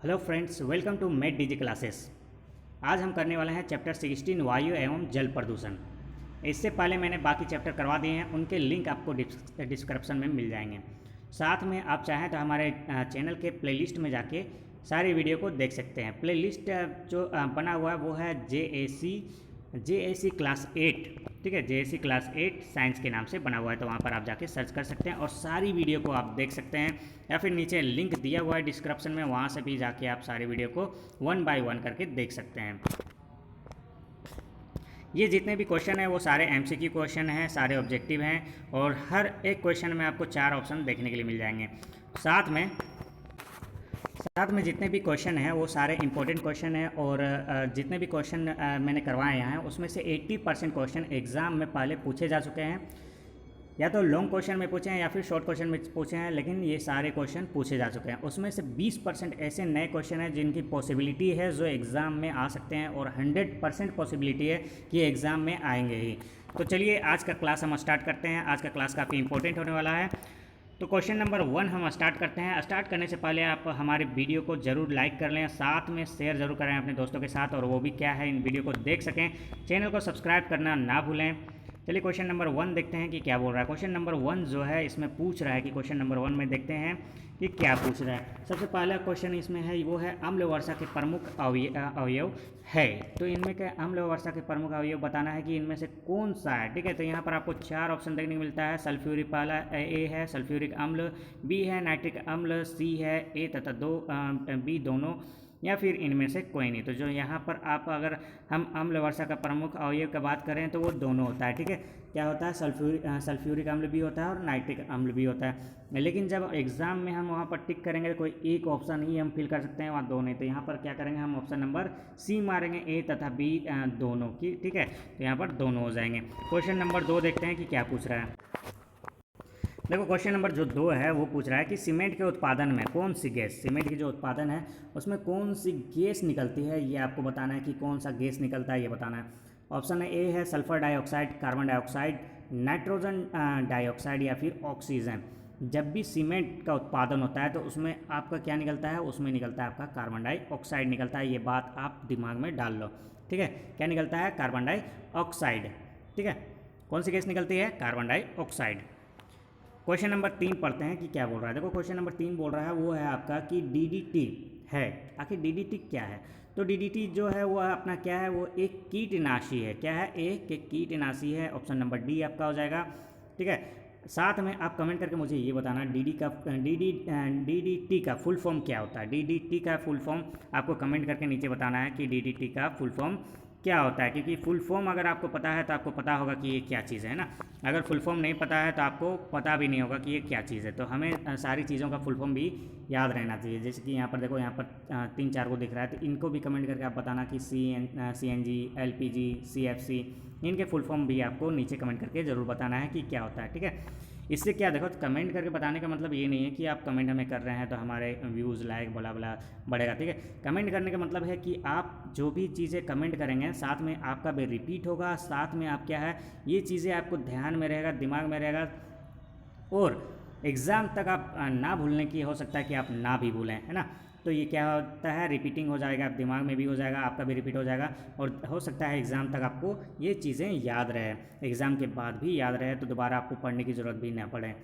Hello friends, welcome to मेट डीजी classes. आज हम करने वाले हैं चैप्टर 16 वायु एवं जल प्रदूषण। इससे पहले मैंने बाकी चैप्टर करवा दिए हैं, उनके लिंक आपको डिस्क्रिप्शन में मिल जाएंगे। साथ में आप चाहें तो हमारे चैनल के प्लेलिस्ट में जाके सारी वीडियो को देख सकते हैं। प्लेलिस्ट जो बना हुआ है वो है जे ए सी क्लास 8, ठीक है। जे क्लास 8 साइंस के नाम से बना हुआ है, तो वहाँ पर आप जाके सर्च कर सकते हैं और सारी वीडियो को आप देख सकते हैं, या फिर नीचे लिंक दिया हुआ है डिस्क्रिप्शन में, वहाँ से भी जाके आप सारी वीडियो को 1 बाय 1 करके देख सकते हैं। ये जितने भी क्वेश्चन हैं वो सारे एमसीक्यू क्वेश्चन हैं, सारे ऑब्जेक्टिव हैं, और हर एक क्वेश्चन में आपको 4 ऑप्शन देखने के लिए मिल जाएंगे। साथ में जितने भी क्वेश्चन हैं वो सारे इंपॉर्टेंट क्वेश्चन हैं, और जितने भी क्वेश्चन मैंने करवाए हैं उसमें से 80% क्वेश्चन एग्ज़ाम में पहले पूछे जा चुके हैं, या तो लॉन्ग क्वेश्चन में पूछे हैं या फिर शॉर्ट क्वेश्चन में पूछे हैं, लेकिन ये सारे क्वेश्चन पूछे जा चुके हैं। उसमें से 20% ऐसे नए क्वेश्चन हैं जिनकी पॉसिबिलिटी है जो एग्ज़ाम में आ सकते हैं, और 100% पॉसिबिलिटी है कि एग्ज़ाम में आएंगे ही। तो चलिए आज का क्लास हम स्टार्ट करते हैं। आज का क्लास काफ़ी इंपॉर्टेंट होने वाला है। तो क्वेश्चन नंबर 1 हम स्टार्ट करते हैं। स्टार्ट करने से पहले आप हमारे वीडियो को ज़रूर लाइक कर लें, साथ में शेयर ज़रूर करें अपने दोस्तों के साथ, और वो भी क्या है, इन वीडियो को देख सकें। चैनल को सब्सक्राइब करना ना भूलें। चलिए क्वेश्चन नंबर 1 देखते हैं कि क्या बोल रहा है। क्वेश्चन नंबर 1 जो है इसमें पूछ रहा है कि क्वेश्चन नंबर 1 में देखते हैं कि क्या पूछ रहा है। सबसे पहला क्वेश्चन इसमें है वो है अम्ल वर्षा के प्रमुख अवयव है। तो इनमें क्या अम्ल वर्षा के प्रमुख अवयव बताना है कि इनमें से कौन सा है, ठीक है। तो यहाँ पर आपको 4 ऑप्शन देखने को मिलता है। सल्फ्यूरिक, पहला ए है सल्फ्यूरिक अम्ल, बी है नाइट्रिक अम्ल, सी है ए तथा बी दोनों, या फिर इनमें से कोई नहीं। तो जो यहाँ पर आप अगर हम अम्ल वर्षा का प्रमुख अवयव की बात करें तो वो दोनों होता है, ठीक है। क्या होता है, सल्फ्यूरिक अम्ल भी होता है और नाइट्रिक अम्ल भी होता है। लेकिन जब एग्जाम में हम वहाँ पर टिक करेंगे तो कोई एक ऑप्शन ही हम फिल कर सकते हैं, वहाँ दो नहीं। तो यहाँ पर क्या करेंगे, हम ऑप्शन नंबर सी मारेंगे, ए तथा बी दोनों की, ठीक है। तो यहाँ पर दोनों हो जाएंगे। क्वेश्चन नंबर 2 देखते हैं कि क्या पूछ रहा है। देखो क्वेश्चन नंबर जो 2 है वो पूछ रहा है कि सीमेंट के उत्पादन में कौन सी गैस, सीमेंट की जो उत्पादन है उसमें कौन सी गैस निकलती है, ये आपको बताना है कि कौन सा गैस निकलता है, ये बताना है। ऑप्शन ए है sulphur dioxide, carbon dioxide, nitrogen dioxide, या फिर ऑक्सीजन। जब भी सीमेंट का उत्पादन होता है तो उसमें आपका क्या निकलता है, उसमें निकलता है आपका कार्बन डाइऑक्साइड निकलता है। ये बात आप दिमाग में डाल लो, ठीक है। क्या निकलता है, कार्बन डाइऑक्साइड, ठीक है। कौन सी गैस निकलती है, कार्बन डाइऑक्साइड। क्वेश्चन नंबर 3 पढ़ते हैं कि क्या बोल रहा है। देखो क्वेश्चन नंबर 3 बोल रहा है वो है आपका कि डीडीटी है। आखिर डीडीटी क्या है। तो डीडीटी जो है वो अपना क्या है, वो एक कीटनाशी है। क्या है, एक कीटनाशी है। ऑप्शन नंबर डी आपका हो जाएगा, ठीक है। साथ में आप कमेंट करके मुझे ये बताना डीडीटी का फुल फॉर्म क्या होता है। डीडीटी का फुल फॉर्म आपको कमेंट करके नीचे बताना है कि डीडीटी का फुल फॉर्म क्या होता है, क्योंकि फुल फॉर्म अगर आपको पता है तो आपको पता होगा कि ये क्या चीज़ है ना। अगर फुल फॉर्म नहीं पता है तो आपको पता भी नहीं होगा कि ये क्या चीज़ है। तो हमें सारी चीज़ों का फुल फॉर्म भी याद रहना चाहिए। जैसे कि यहाँ पर देखो, यहाँ पर 3-4 को दिख रहा है, तो इनको भी कमेंट करके आप बताना कि CNG, LPG, CFC, इनके फुल फॉर्म भी आपको नीचे कमेंट करके ज़रूर बताना है कि क्या होता है, ठीक है। इससे क्या, देखो कमेंट करके बताने का मतलब ये नहीं है कि आप कमेंट हमें कर रहे हैं तो हमारे व्यूज़ लाइक बला बला बढ़ेगा, ठीक है। कमेंट करने का मतलब है कि आप जो भी चीज़ें कमेंट करेंगे साथ में आपका भी रिपीट होगा, साथ में आप क्या है, ये चीज़ें आपको ध्यान में रहेगा, दिमाग में रहेगा, और एग्ज़ाम तक आप ना भूलने की हो सकता है कि आप ना भी भूलें, है ना। तो ये क्या होता है, रिपीटिंग हो जाएगा, आप दिमाग में भी हो जाएगा, आपका भी रिपीट हो जाएगा, और हो सकता है एग्ज़ाम तक आपको ये चीज़ें याद रहे, एग्ज़ाम के बाद भी याद रहे, तो दोबारा आपको पढ़ने की ज़रूरत भी ना पड़े,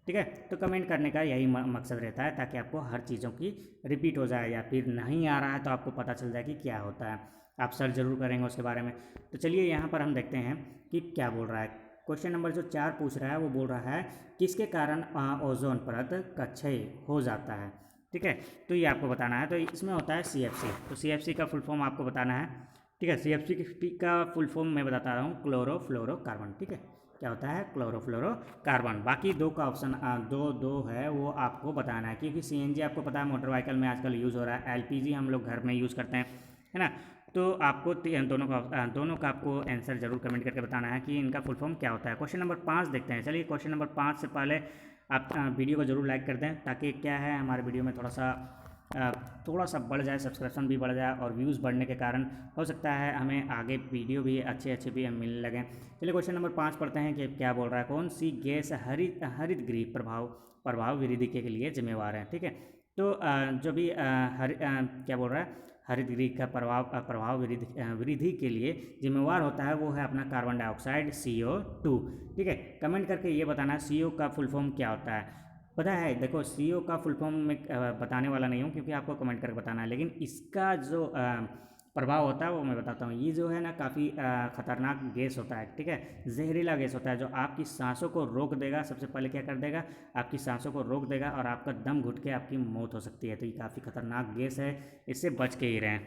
ठीक है। तो कमेंट करने का यही मकसद रहता है, ताकि आपको हर चीज़ों की रिपीट हो जाए, या फिर नहीं आ रहा है तो आपको पता चल जाए कि क्या होता है। आप सर्च ज़रूर करेंगे उसके बारे में। तो चलिए यहाँ पर हम देखते हैं कि क्या बोल रहा है। क्वेश्चन नंबर जो 4 पूछ रहा है वो बोल रहा है किसके कारण ओजोन परत का क्षय हो जाता है, ठीक है। तो ये आपको बताना है। तो इसमें होता है CFC। तो CFC का फुल फॉर्म आपको बताना है, ठीक है। CFC का फुल फॉर्म मैं बताता रहा हूँ, क्लोरोफ्लोरोकार्बन, ठीक है। क्या होता है, क्लोरोफ्लोरोकार्बन। बाकी 2 का ऑप्शन दो है वो आपको बताना है, क्योंकि CNG आपको पता है मोटर व्हीकल में आजकल यूज़ हो रहा है, LPG हम लोग घर में यूज़ करते हैं, है ना। तो आपको दोनों का आपको आंसर जरूर कमेंट करके बताना है कि इनका फुल फॉर्म क्या होता है। क्वेश्चन नंबर 5 देखते हैं। चलिए क्वेश्चन नंबर 5 से पहले आप वीडियो को ज़रूर लाइक कर दें, ताकि क्या है, हमारे वीडियो में थोड़ा सा बढ़ जाए, सब्सक्रिप्शन भी बढ़ जाए, और व्यूज़ बढ़ने के कारण हो सकता है हमें आगे वीडियो भी अच्छे भी मिलने लगें। चलिए क्वेश्चन नंबर 5 पढ़ते हैं कि क्या बोल रहा है। कौन सी गैस हरित गृह प्रभाव वृद्धि के लिए जिम्मेवार है, ठीक है। तो जो भी क्या बोल रहा है, हरित गृह का प्रभाव वृद्धि के लिए जिम्मेवार होता है वो है अपना कार्बन डाइऑक्साइड CO2। ठीक है, कमेंट करके ये बताना CO का फुल फॉर्म क्या होता है। पता है, देखो CO का फुल फॉर्म में बताने वाला नहीं हूँ क्योंकि आपको कमेंट करके बताना है, लेकिन इसका जो प्रभाव होता है वो मैं बताता हूँ। ये जो है ना काफ़ी खतरनाक गैस होता है। ठीक है, जहरीला गैस होता है जो आपकी सांसों को रोक देगा। सबसे पहले क्या कर देगा, आपकी सांसों को रोक देगा और आपका दम घुट के आपकी मौत हो सकती है। तो ये काफ़ी खतरनाक गैस है, इससे बच के ही रहें।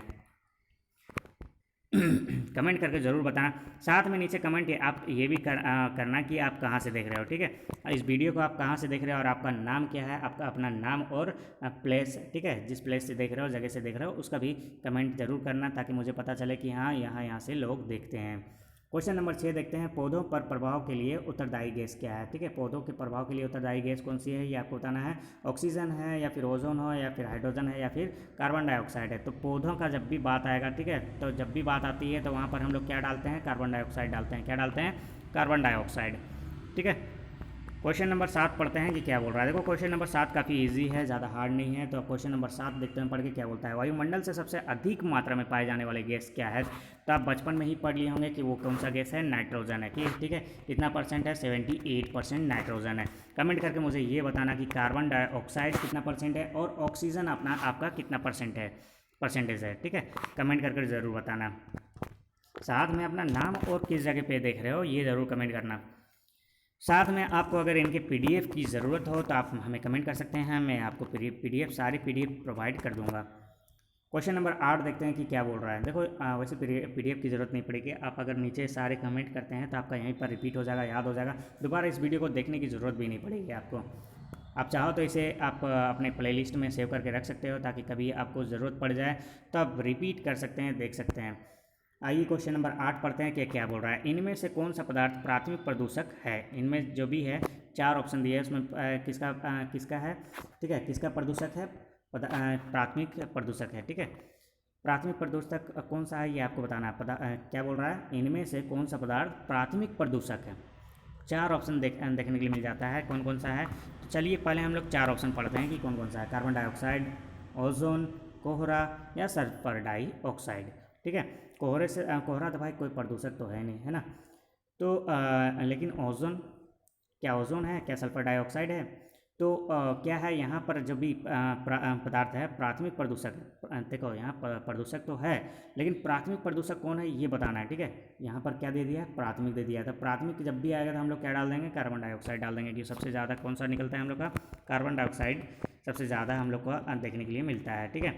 कमेंट करके ज़रूर बताना। साथ में नीचे कमेंट आप ये भी करना कि आप कहाँ से देख रहे हो। ठीक है, इस वीडियो को आप कहाँ से देख रहे हो और आपका नाम क्या है, आपका अपना नाम और प्लेस, ठीक है, जिस प्लेस से देख रहे हो, जगह से देख रहे हो, उसका भी कमेंट ज़रूर करना ताकि मुझे पता चले कि हाँ यहाँ से लोग देखते हैं। क्वेश्चन नंबर 6 देखते हैं, पौधों पर प्रभाव के लिए उत्तरदायी गैस क्या है। ठीक है, पौधों के प्रभाव के लिए उत्तरदायी गैस कौन सी है ये आपको बताना है। ऑक्सीजन है या फिर ओजोन हो या फिर हाइड्रोजन है या फिर कार्बन डाइऑक्साइड है। तो पौधों का जब भी बात आएगा, ठीक है, तो जब भी बात आती है तो वहाँ पर हम लोग क्या डालते हैं, कार्बन डाइऑक्साइड डालते हैं। क्या डालते हैं, कार्बन डाइऑक्साइड। ठीक है, क्वेश्चन नंबर 7 पढ़ते हैं कि क्या बोल रहा है। देखो क्वेश्चन नंबर 7 काफ़ी इजी है, ज़्यादा हार्ड नहीं है। तो क्वेश्चन नंबर 7 देखते हैं पढ़ के क्या बोलता है। वायुमंडल से सबसे अधिक मात्रा में पाए जाने वाले गैस क्या है। तो आप बचपन में ही पढ़ लिए होंगे कि वो कौन सा गैस है, नाइट्रोजन है। ठीक है, कितना परसेंट है, 78% नाइट्रोजन है। कमेंट करके मुझे ये बताना कि कार्बन डाइऑक्साइड कितना परसेंट है और ऑक्सीजन आपका कितना परसेंटेज है। ठीक है, कमेंट करके ज़रूर बताना। साथ में अपना नाम और किस जगह पे देख रहे हो ये ज़रूर कमेंट करना। साथ में आपको अगर इनके PDF की ज़रूरत हो तो आप हमें कमेंट कर सकते हैं, मैं आपको PDF सारी PDF प्रोवाइड कर दूंगा। क्वेश्चन नंबर 8 देखते हैं कि क्या बोल रहा है। देखो वैसे PDF की ज़रूरत नहीं पड़ेगी, आप अगर नीचे सारे कमेंट करते हैं तो आपका यहीं पर रिपीट हो जाएगा, याद हो जाएगा। दोबारा इस वीडियो को देखने की ज़रूरत भी नहीं पड़ेगी आपको। आप चाहो तो इसे आप अपने प्लेलिस्ट में सेव करके रख सकते हो ताकि कभी आपको ज़रूरत पड़ जाए तो आप रिपीट कर सकते हैं, देख सकते हैं। आइए क्वेश्चन नंबर 8 पढ़ते हैं कि क्या बोल रहा है। इनमें से कौन सा पदार्थ प्राथमिक प्रदूषक है। इनमें जो भी है 4 ऑप्शन दिए हैं, उसमें किसका है, ठीक है, किसका प्रदूषक है, प्राथमिक प्रदूषक है। ठीक है, प्राथमिक प्रदूषक कौन सा है ये आपको बताना है। क्या बोल रहा है, इनमें से कौन सा पदार्थ प्राथमिक प्रदूषक है। 4 ऑप्शन देखने के लिए मिल जाता है, कौन कौन सा है। तो चलिए पहले हम लोग 4 ऑप्शन पढ़ते हैं कि कौन कौन सा है। कार्बन डाइऑक्साइड, ओजोन, कोहरा या सल्फर डाइऑक्साइड। ठीक है, कोहरा तो भाई कोई प्रदूषक तो है नहीं, है ना। तो लेकिन ओजोन, क्या ओजोन है, क्या सल्फर डाइऑक्साइड है। तो क्या है यहाँ पर जो भी पदार्थ है प्राथमिक प्रदूषक। देखो यहाँ प्रदूषक तो है लेकिन प्राथमिक प्रदूषक कौन है ये बताना है। ठीक है, यहाँ पर क्या दे दिया है, प्राथमिक दे दिया। तो प्राथमिक जब भी आएगा तो हम लोग क्या डाल देंगे, कार्बन डाइऑक्साइड डाल देंगे कि सबसे ज़्यादा कौन सा निकलता है हम लोग का, कार्बन डाइऑक्साइड सबसे ज़्यादा हम लोग को देखने के लिए मिलता है। ठीक है,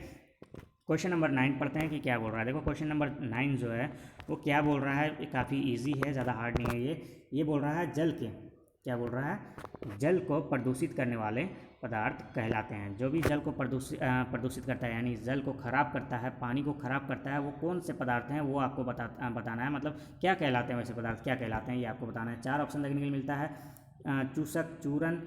क्वेश्चन नंबर 9 पढ़ते हैं कि क्या बोल रहा है। देखो क्वेश्चन नंबर 9 जो है वो क्या बोल रहा है, काफ़ी इजी है, ज़्यादा हार्ड नहीं है ये बोल रहा है जल के, क्या बोल रहा है, जल को प्रदूषित करने वाले पदार्थ कहलाते हैं। जो भी जल को प्रदूषित करता है यानी जल को ख़राब करता है, पानी को ख़राब करता है, वो कौन से पदार्थ हैं वो आपको बताना है। मतलब क्या कहलाते हैं वैसे पदार्थ, क्या कहलाते हैं ये आपको बताना है। 4 ऑप्शन देखने के लिए मिलता है, चूसक, चूरन,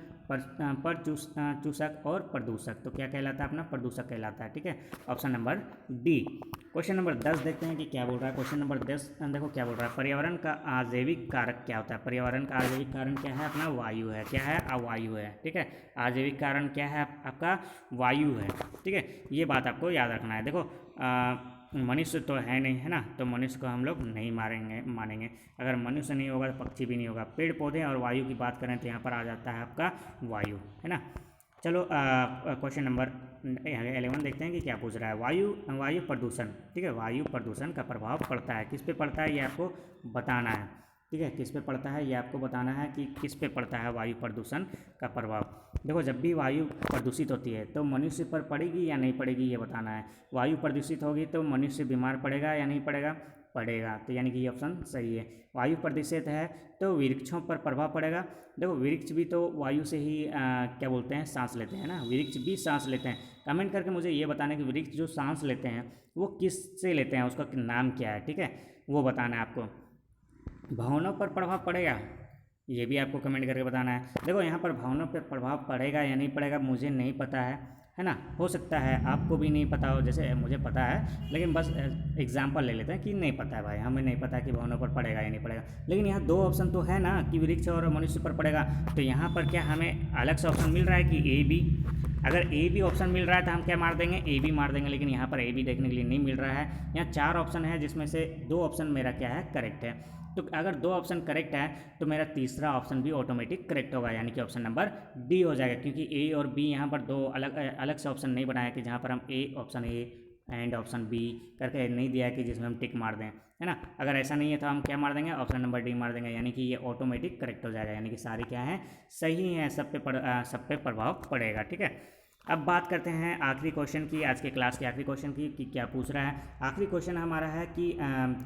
चूसक और प्रदूषक। तो क्या कहलाता है, अपना प्रदूषक कहलाता है। ठीक है, option number D. Question number 10 देखते हैं कि क्या बोल रहा है। क्वेश्चन नंबर 10 देखो क्या बोल रहा है, पर्यावरण का आजैविक कारक क्या होता है। पर्यावरण का आजैविक कारण क्या है, अपना वायु है। क्या है, वायु है। ठीक है, आजैविक कारण क्या है, आपका वायु है। ठीक है, ये बात आपको याद रखना है। देखो मनुष्य तो है नहीं, है ना, तो मनुष्य को हम लोग नहीं मानेंगे। अगर मनुष्य नहीं होगा तो पक्षी भी नहीं होगा। पेड़ पौधे और वायु की बात करें तो यहाँ पर आ जाता है आपका वायु, है ना। चलो क्वेश्चन नंबर 11 देखते हैं कि क्या पूछ रहा है। वायु प्रदूषण। ठीक है, वायु प्रदूषण का प्रभाव पड़ता है, किस पे पड़ता है ये आपको बताना है। ठीक है, किस पे पड़ता है ये आपको बताना है कि किस पे पड़ता है वायु प्रदूषण का प्रभाव। देखो जब भी वायु प्रदूषित होती है तो मनुष्य पर पड़ेगी या नहीं पड़ेगी ये बताना है। वायु प्रदूषित होगी तो मनुष्य बीमार पड़ेगा या नहीं पड़ेगा, पड़ेगा। तो यानी कि ये ऑप्शन सही है। वायु प्रदूषित है तो वृक्षों पर प्रभाव पड़ेगा। देखो वृक्ष भी तो वायु से ही क्या बोलते हैं, सांस लेते हैं ना, वृक्ष भी सांस लेते हैं। कमेंट करके मुझे ये बताना है कि वृक्ष जो सांस लेते हैं वो किस से लेते हैं, उसका नाम क्या है। ठीक है, वो बताना है आपको। भावनाओं पर प्रभाव पड़ेगा ये भी आपको कमेंट करके बताना है। देखो यहाँ पर भावनाओं पर प्रभाव पड़ेगा या नहीं पड़ेगा मुझे नहीं पता है ना। हो सकता है आपको भी नहीं पता हो, जैसे मुझे पता है, लेकिन बस एग्जांपल ले लेते हैं कि नहीं पता है भाई, हमें नहीं पता है कि भावनाओं पर पड़ेगा या नहीं पड़ेगा। लेकिन यहाँ 2 ऑप्शन तो है ना कि वृक्ष और मनुष्य पर पड़ेगा। तो यहाँ पर क्या हमें अलग से ऑप्शन मिल रहा है कि A B, अगर ए भी ऑप्शन मिल रहा है तो हम क्या मार देंगे, ए भी मार देंगे, लेकिन यहाँ पर ए भी देखने के लिए नहीं मिल रहा है। यहाँ 4 ऑप्शन है जिसमें से 2 ऑप्शन मेरा क्या है, करेक्ट है। तो अगर 2 ऑप्शन करेक्ट है तो मेरा तीसरा ऑप्शन भी ऑटोमेटिक करेक्ट होगा, यानी कि ऑप्शन नंबर डी हो जाएगा, क्योंकि ए और बी यहाँ पर 2 अलग अलग से ऑप्शन नहीं बनाया कि जहाँ पर हम option A and option B करके नहीं दिया है कि जिसमें हम टिक मार दें, है ना। अगर ऐसा नहीं है तो हम क्या मार देंगे, ऑप्शन नंबर डी मार देंगे, यानी कि ये ऑटोमेटिक करेक्ट हो जाएगा, यानी कि सारी क्या है, सही है, सब पे प्रभाव पड़ेगा। ठीक है, अब बात करते हैं आखिरी क्वेश्चन की, आज के क्लास के आखिरी क्वेश्चन की, कि क्या पूछ रहा है। आखिरी क्वेश्चन हमारा है कि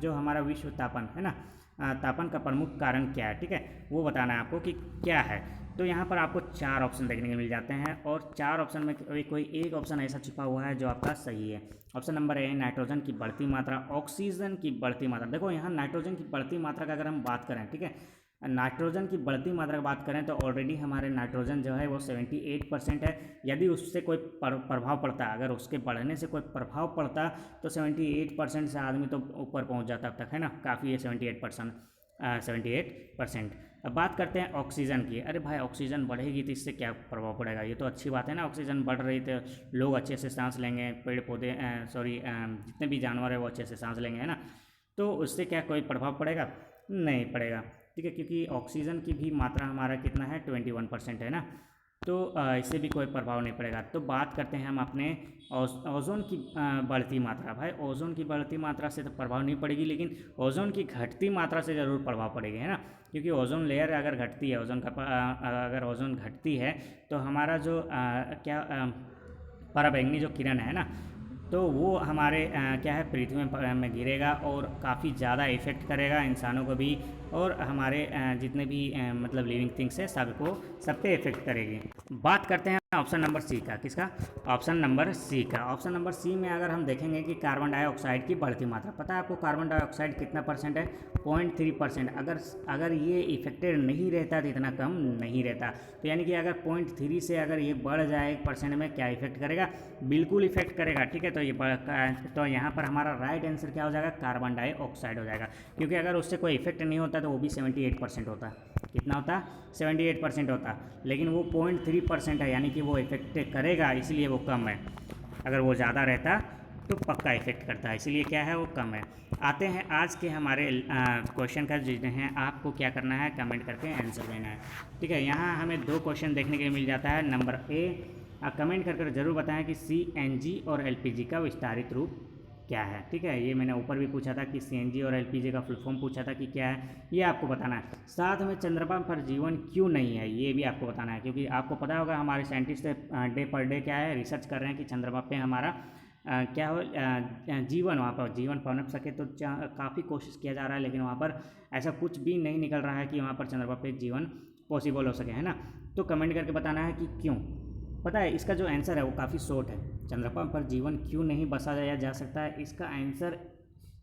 जो हमारा विश्व तापन है ना, तापन का प्रमुख कारण क्या है। ठीक है, वो बताना है आपको कि क्या है। तो यहाँ पर आपको 4 ऑप्शन देखने को मिल जाते हैं, और 4 ऑप्शन में कोई एक ऑप्शन ऐसा छिपा हुआ है जो आपका सही है। ऑप्शन नंबर ए, नाइट्रोजन की बढ़ती मात्रा, ऑक्सीजन की बढ़ती मात्रा। देखो यहाँ नाइट्रोजन की बढ़ती मात्रा का अगर हम बात करें, ठीक है, नाइट्रोजन की बढ़ती मात्रा की बात करें तो ऑलरेडी हमारे नाइट्रोजन जो है वो 78% है। यदि उससे कोई प्रभाव पड़ता, अगर उसके बढ़ने से कोई प्रभाव पड़ता तो 78% से आदमी तो ऊपर पहुंच जाता अब तक, है ना, काफ़ी है 78%। अब बात करते हैं ऑक्सीजन की। अरे भाई ऑक्सीजन बढ़ेगी तो इससे क्या प्रभाव पड़ेगा, ये तो अच्छी बात है ना, ऑक्सीजन बढ़ रही तो लोग अच्छे से सांस लेंगे, पेड़ पौधे जितने भी जानवर है वो अच्छे से सांस लेंगे, है ना। तो उससे क्या कोई प्रभाव पड़ेगा, नहीं पड़ेगा। ठीक है, क्योंकि ऑक्सीजन की भी मात्रा हमारा कितना है, 21% है ना, तो इससे भी कोई प्रभाव नहीं पड़ेगा। तो बात करते हैं हम अपने ओजोन की बढ़ती मात्रा। भाई ओजोन की बढ़ती मात्रा से तो प्रभाव नहीं पड़ेगी, लेकिन ओजोन की घटती मात्रा से ज़रूर प्रभाव पड़ेगी, है ना, क्योंकि ओजोन लेयर अगर घटती है, अगर ओजोन घटती है तो हमारा जो पराबैंगनी जो किरण है ना, तो वो हमारे क्या है, पृथ्वी में गिरेगा और काफ़ी ज़्यादा इफ़ेक्ट करेगा इंसानों को भी, और हमारे जितने भी मतलब लिविंग थिंग्स है सब पे इफ़ेक्ट करेगी। बात करते हैं ऑप्शन नंबर सी का। किसका, ऑप्शन नंबर सी का। ऑप्शन नंबर सी में अगर हम देखेंगे कि कार्बन डाइऑक्साइड की बढ़ती मात्रा, पता है आपको कार्बन डाइऑक्साइड कितना परसेंट है, 0.3%। अगर ये इफेक्टेड नहीं रहता तो इतना कम नहीं रहता, तो यानी कि अगर 0.3 से अगर ये बढ़ जाए 1% में, क्या इफेक्ट करेगा, बिल्कुल इफेक्ट करेगा। ठीक है, तो यहाँ पर हमारा राइट आंसर क्या हो जाएगा, कार्बन डाइऑक्साइड हो जाएगा, क्योंकि अगर उससे कोई इफेक्ट नहीं होता तो वो भी 78% होता। कितना होता, 78% होता, लेकिन वो 0.3% है, यानी कि वो इफेक्ट करेगा, इसलिए वो कम है। अगर वो ज़्यादा रहता तो पक्का इफेक्ट करता है, इसीलिए क्या है, वो कम है। आते हैं आज के हमारे क्वेश्चन का, जितने हैं आपको क्या करना है, कमेंट करके आंसर देना है। ठीक है, यहाँ हमें 2 क्वेश्चन देखने के लिए मिल जाता है। नंबर ए, कमेंट कर ज़रूर बताएं कि CNG और LPG का विस्तारित रूप क्या है। ठीक है, ये मैंने ऊपर भी पूछा था कि CNG और LPG का फुल फॉर्म पूछा था कि क्या है, ये आपको बताना है। साथ में चंद्रमा पर जीवन क्यों नहीं है, ये भी आपको बताना है, क्योंकि आपको पता होगा हमारे साइंटिस्ट डे पर डे क्या है, रिसर्च कर रहे हैं कि चंद्रमा पे हमारा क्या हो, जीवन, वहाँ पर जीवन पनप सके, तो काफ़ी कोशिश किया जा रहा है, लेकिन वहाँ पर ऐसा कुछ भी नहीं निकल रहा है कि वहाँ पर चंद्रमा पे जीवन पॉसिबल हो सके, है ना। तो कमेंट करके बताना है कि क्यों। पता है इसका जो आंसर है वो काफ़ी शॉर्ट है, चंद्रमा पर जीवन क्यों नहीं बसाया जा सकता है, इसका आंसर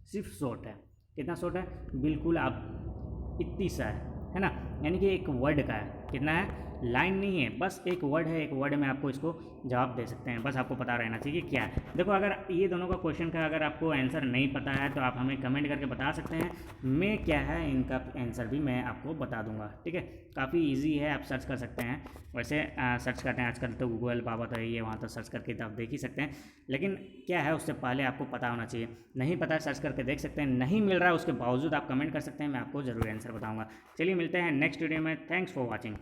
सिर्फ शॉर्ट है। कितना शॉर्ट है, बिल्कुल आप इतनी सा है ना, यानी कि एक वर्ड का है। कितना है, लाइन नहीं है, बस एक वर्ड है, एक वर्ड में आपको इसको जवाब दे सकते हैं, बस आपको पता रहना चाहिए क्या है। देखो अगर ये दोनों का क्वेश्चन का अगर आपको आंसर नहीं पता है तो आप हमें कमेंट करके बता सकते हैं, मैं क्या है इनका आंसर भी मैं आपको बता दूंगा। ठीक है, काफ़ी इजी है, आप सर्च कर सकते हैं। वैसे सर्च करते हैं आजकल तो गूगल बाबा तो है, वहाँ तो सर्च करके तो आप देख ही सकते हैं, लेकिन क्या है उससे पहले आपको पता होना चाहिए। नहीं पता सर्च करके देख सकते हैं, नहीं मिल रहा है उसके बावजूद आप कमेंट कर सकते हैं, मैं आपको ज़रूर आंसर बताऊँगा। चलिए मिलते हैं नेक्स्ट वीडियो में, थैंक्स फॉर वॉचिंग।